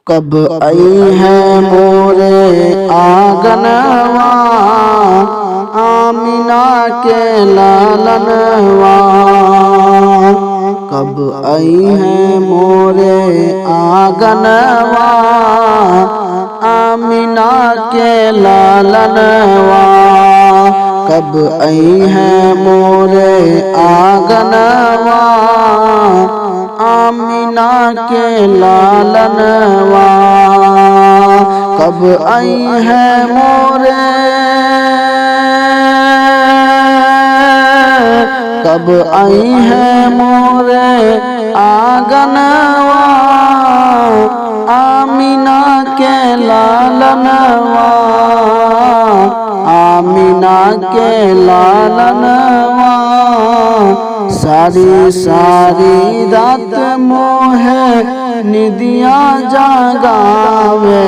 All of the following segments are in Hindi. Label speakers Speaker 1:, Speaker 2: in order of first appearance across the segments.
Speaker 1: कब आई है मोरे आंगनवा, आमिना के लालनवा। कब आई है मोरे आंगनवा, आमिना के लालनवा। कब आई है मोरे आंगनवा, आमिना के लालनवा। कब आई है मोरे, कब आई है मोरे आंगनवा, आमिना के लालनवा। आमिना के लालनवा। सारी सारी रात मोहे निदिया जगावे,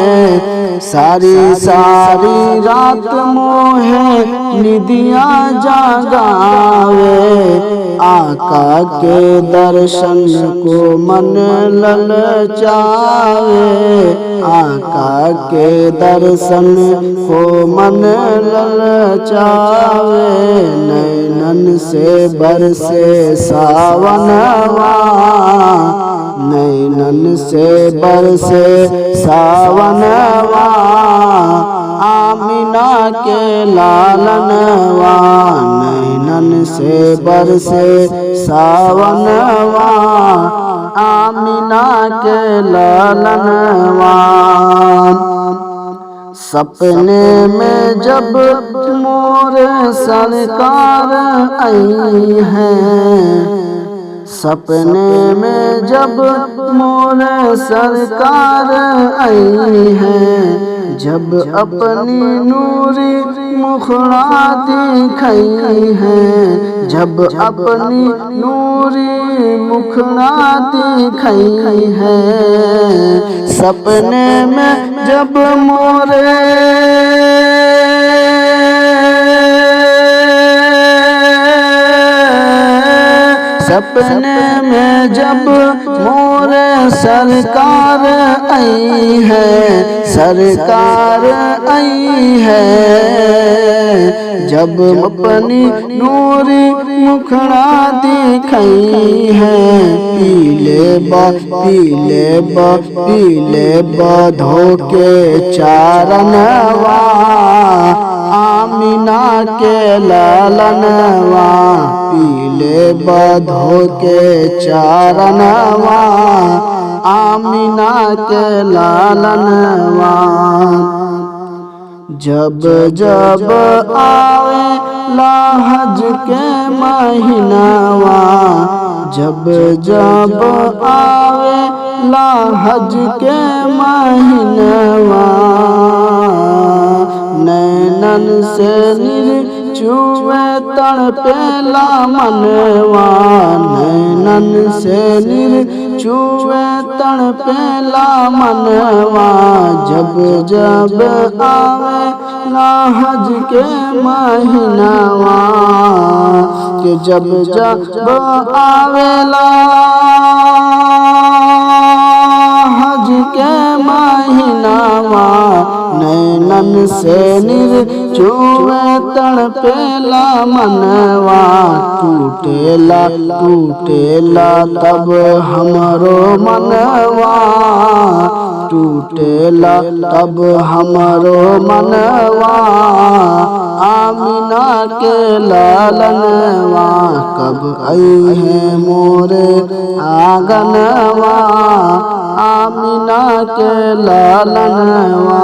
Speaker 1: सारी सारी रात मोहे निदिया जगावे। आका के दर्शन को मन ललचावे, आका के दर्शन को मन ललचावे। नैनन से बरसे सावनवा, नैनन से बरसे सावनवा। आमिना के लालनवा, नैनन से बरसे सावनवा। आमिना के लालनवा। सपने में जब मोरे सरकार आई है, सपने में जब मोरे सरकार आई है। जब अपनी नूरी मुखड़ा दिखाई है, जब अपनी नूरी मुखड़ा दिखाई है। सपने में जब मोरे, सपने में जब मोरे सरकार आई है, सरकार आई है। जब अपनी नूरी मुखड़ा दिखाई है। पीले बधो के चारनवा, आमिना के लालनवा। पीले बधो के चारनवा, आमिना के लालनवा। जब जब आवे लाहज के महीनावा, जब जब आवे लाहज के महीनावा। नैनन से निर्चुए तड़पेला मनवा, नैनन से निर्चुए तड़पेला मनवा। जब जब आवे लाहज के महीनावा, कि जब जब आवेला हज के महीनावा। नैनन से निर्चुए तड़पेला मनवा। टूटेला टूटेला तब हमरो मनवा, टूटेला तब हमरो मनवा। आमिना के लालनवा, कब आई है मोरे आंगनवा। आमिना के लालनवा।